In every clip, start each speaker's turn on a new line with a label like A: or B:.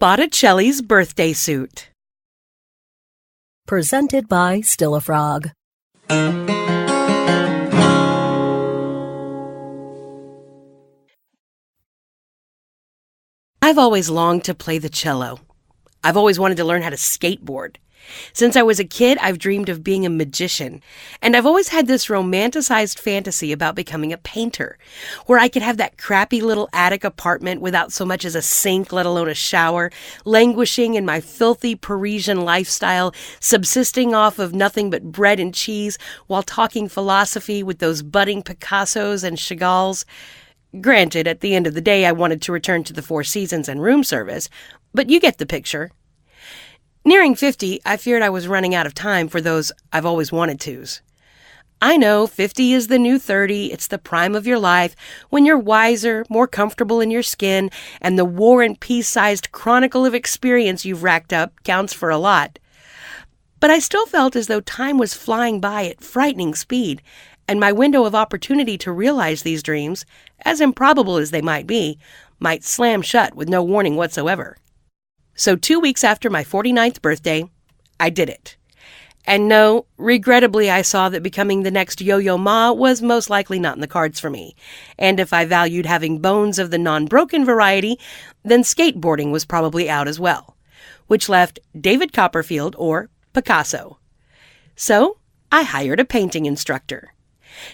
A: Botticelli's birthday suit.
B: Presented by Still a Frog.
A: I've always longed to play the cello. I've always wanted to learn how to skateboard. Since I was a kid, I've dreamed of being a magician, and I've always had this romanticized fantasy about becoming a painter, where I could have that crappy little attic apartment without so much as a sink, let alone a shower, languishing in my filthy Parisian lifestyle, subsisting off of nothing but bread and cheese while talking philosophy with those budding Picassos and Chagalls. Granted, at the end of the day, I wanted to return to the Four Seasons and room service, but you get the picture. Nearing 50, I feared I was running out of time for those I've always wanted tos. I know 50 is the new 30, it's the prime of your life, when you're wiser, more comfortable in your skin, and the war and peace-sized chronicle of experience you've racked up counts for a lot. But I still felt as though time was flying by at frightening speed, and my window of opportunity to realize these dreams, as improbable as they might be, might slam shut with no warning whatsoever. So 2 weeks after my 49th birthday, I did it. And no, regrettably, I saw that becoming the next Yo-Yo Ma was most likely not in the cards for me. And if I valued having bones of the non-broken variety, then skateboarding was probably out as well, which left David Copperfield or Picasso. So I hired a painting instructor.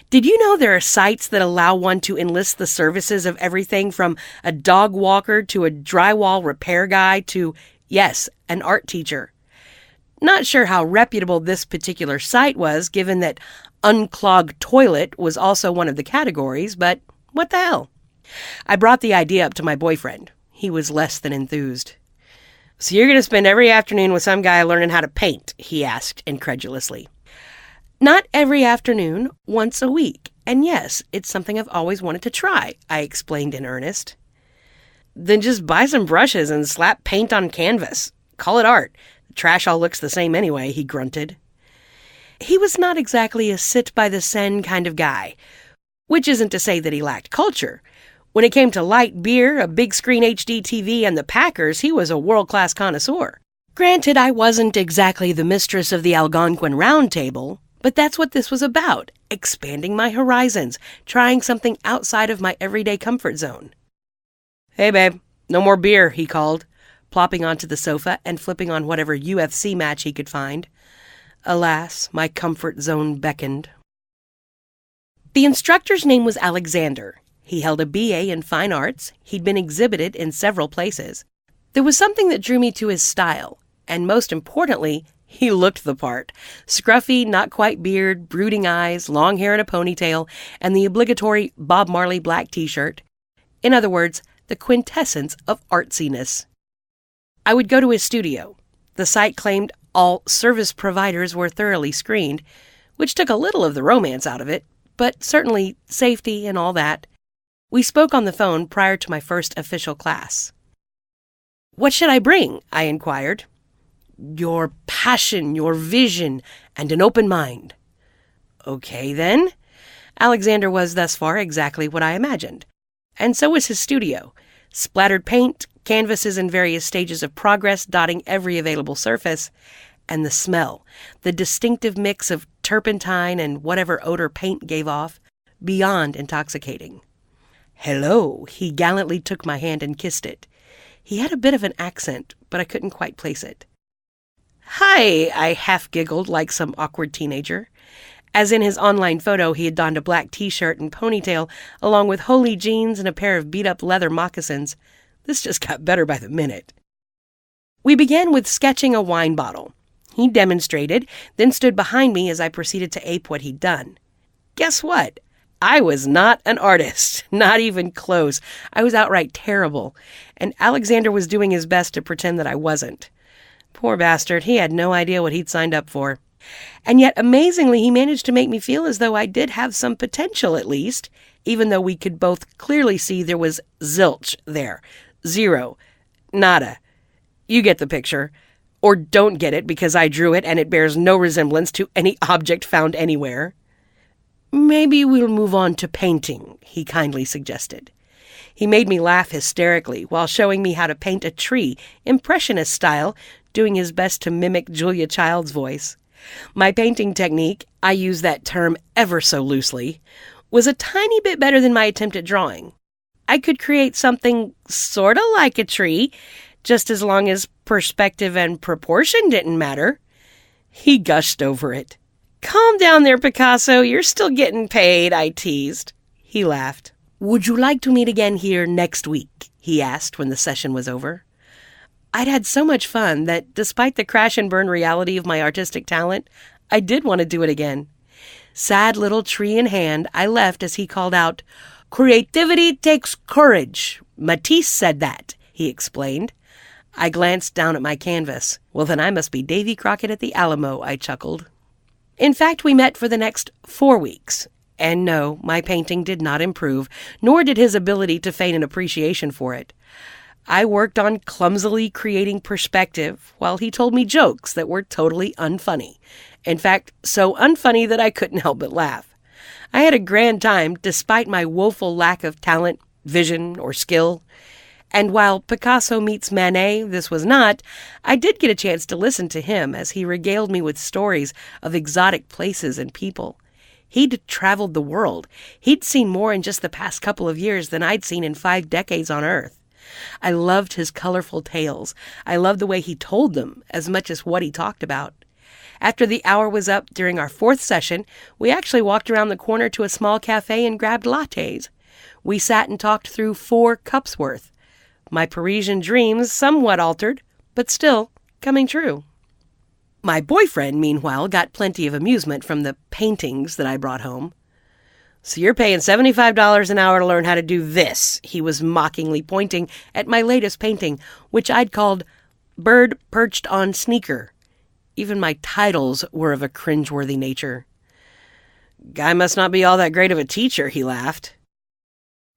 A: Did you know there are sites that allow one to enlist the services of everything from a dog walker to a drywall repair guy to, yes, an art teacher? Not sure how reputable this particular site was, given that unclogged toilet was also one of the categories, but what the hell? I brought the idea up to my boyfriend. He was less than enthused. "So you're going to spend every afternoon with some guy learning how to paint?" he asked incredulously. "Not every afternoon, once a week. And yes, it's something I've always wanted to try," I explained in earnest. "Then just buy some brushes and slap paint on canvas. Call it art. The trash all looks the same anyway," he grunted. He was not exactly a sit-by-the-Seine kind of guy, which isn't to say that he lacked culture. When it came to light beer, a big-screen HD TV, and the Packers, he was a world-class connoisseur. Granted, I wasn't exactly the mistress of the Algonquin Round Table, but that's what this was about, expanding my horizons, trying something outside of my everyday comfort zone. "Hey, babe, no more beer," he called, plopping onto the sofa and flipping on whatever UFC match he could find. Alas, my comfort zone beckoned. The instructor's name was Alexander. He held a BA in fine arts. He'd been exhibited in several places. There was something that drew me to his style, and most importantly, he looked the part. Scruffy, not quite beard, brooding eyes, long hair in a ponytail, and the obligatory Bob Marley black t-shirt. In other words, the quintessence of artsiness. I would go to his studio. The site claimed all service providers were thoroughly screened, which took a little of the romance out of it, but certainly safety and all that. We spoke on the phone prior to my first official class. "What should I bring?" I inquired. "Your passion, your vision, and an open mind." "Okay, then." Alexander was thus far exactly what I imagined. And so was his studio. Splattered paint, canvases in various stages of progress dotting every available surface, and the smell, the distinctive mix of turpentine and whatever odor paint gave off, beyond intoxicating. "Hello," he gallantly took my hand and kissed it. He had a bit of an accent, but I couldn't quite place it. "Hi," I half-giggled like some awkward teenager. As in his online photo, he had donned a black t-shirt and ponytail, along with holey jeans and a pair of beat-up leather moccasins. This just got better by the minute. We began with sketching a wine bottle. He demonstrated, then stood behind me as I proceeded to ape what he'd done. Guess what? I was not an artist, not even close. I was outright terrible, and Alexander was doing his best to pretend that I wasn't. Poor bastard, he had no idea what he'd signed up for. And yet, amazingly, he managed to make me feel as though I did have some potential at least, even though we could both clearly see there was zilch there. Zero. Nada. You get the picture. Or don't get it because I drew it and it bears no resemblance to any object found anywhere. "Maybe we'll move on to painting," he kindly suggested. He made me laugh hysterically while showing me how to paint a tree, impressionist style, doing his best to mimic Julia Child's voice. My painting technique, I use that term ever so loosely, was a tiny bit better than my attempt at drawing. I could create something sort of like a tree, just as long as perspective and proportion didn't matter. He gushed over it. "Calm down there, Picasso. You're still getting paid," I teased. He laughed. "Would you like to meet again here next week?" he asked when the session was over. I'd had so much fun that, despite the crash and burn reality of my artistic talent, I did want to do it again. Sad little tree in hand, I left as he called out, "Creativity takes courage. Matisse said that," he explained. I glanced down at my canvas. Well, then I must be Davy Crockett at the Alamo, I chuckled. In fact, we met for the next 4 weeks. And no, my painting did not improve, nor did his ability to feign an appreciation for it. I worked on clumsily creating perspective while he told me jokes that were totally unfunny. In fact, so unfunny that I couldn't help but laugh. I had a grand time despite my woeful lack of talent, vision, or skill. And while Picasso meets Manet, this was not, I did get a chance to listen to him as he regaled me with stories of exotic places and people. He'd traveled the world. He'd seen more in just the past couple of years than I'd seen in 5 decades on Earth. I loved his colorful tales. I loved the way he told them as much as what he talked about. After the hour was up during our 4th session, we actually walked around the corner to a small cafe and grabbed lattes. We sat and talked through 4 cups worth. My Parisian dreams somewhat altered, but still coming true. My boyfriend, meanwhile, got plenty of amusement from the paintings that I brought home. "So you're paying $75 an hour to learn how to do this," he was mockingly pointing at my latest painting, which I'd called Bird Perched on Sneaker. Even my titles were of a cringeworthy nature. "Guy must not be all that great of a teacher," he laughed.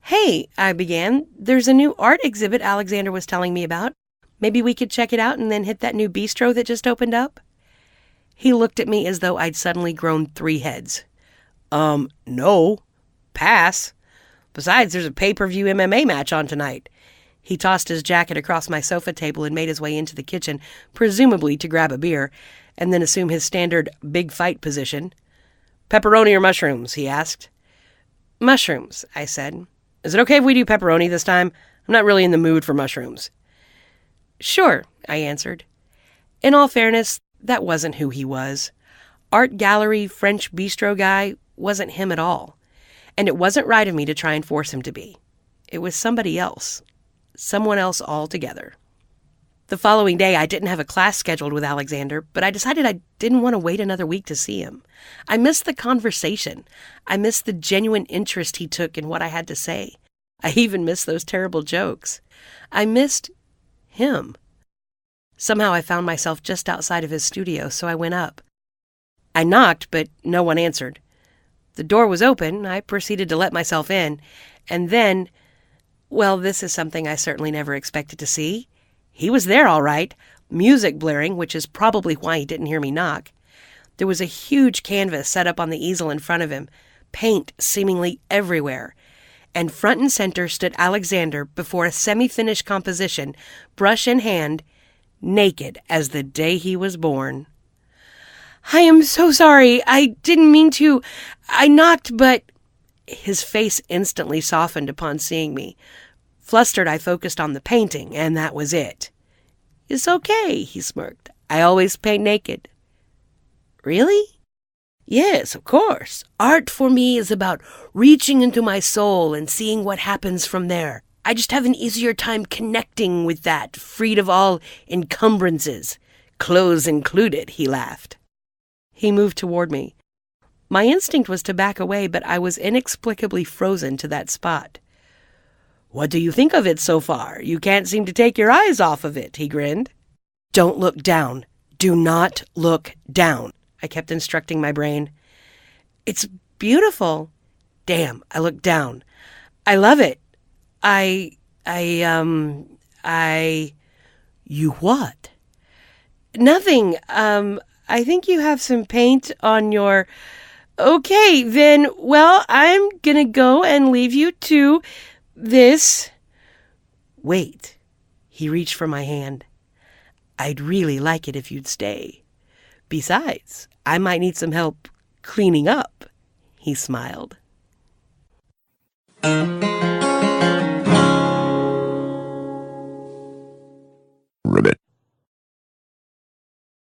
A: "Hey," I began, "there's a new art exhibit Alexander was telling me about. Maybe we could check it out and then hit that new bistro that just opened up?" He looked at me as though I'd suddenly grown 3 heads. No. Pass. Besides, there's a pay-per-view MMA match on tonight." He tossed his jacket across my sofa table and made his way into the kitchen, presumably to grab a beer, and then assume his standard big fight position. "Pepperoni or mushrooms?" he asked. "Mushrooms," I said. "Is it okay if we do pepperoni this time? I'm not really in the mood for mushrooms." "Sure," I answered. In all fairness, that wasn't who he was. Art gallery, French bistro guy wasn't him at all. And it wasn't right of me to try and force him to be. It was somebody else. Someone else altogether. The following day, I didn't have a class scheduled with Alexander, but I decided I didn't want to wait another week to see him. I missed the conversation. I missed the genuine interest he took in what I had to say. I even missed those terrible jokes. I missed him. Somehow I found myself just outside of his studio, so I went up. I knocked, but no one answered. The door was open. I proceeded to let myself in, and then, well, this is something I certainly never expected to see. He was there all right, music blaring, which is probably why he didn't hear me knock. There was a huge canvas set up on the easel in front of him, paint seemingly everywhere, and front and center stood Alexander before a semi-finished composition, brush in hand, naked as the day he was born. "I am so sorry. I didn't mean to. I knocked, but..." His face instantly softened upon seeing me. Flustered, I focused on the painting, and that was it. "It's okay," he smirked. "I always paint naked." "Really?" "Yes, of course. Art for me is about reaching into my soul and seeing what happens from there. I just have an easier time connecting with that, freed of all encumbrances, clothes included," he laughed. He moved toward me. My instinct was to back away, but I was inexplicably frozen to that spot. "What do you think of it so far? You can't seem to take your eyes off of it," he grinned. "Don't look down. Do not look down," I kept instructing my brain. "It's beautiful." Damn, I looked down. "I love it. You what?" "Nothing. I think you have some paint on your..." "Okay, then, well, I'm gonna go and leave you to this." Wait. He reached for my hand. I'd really like it if you'd stay. Besides, I might need some help cleaning up. He smiled.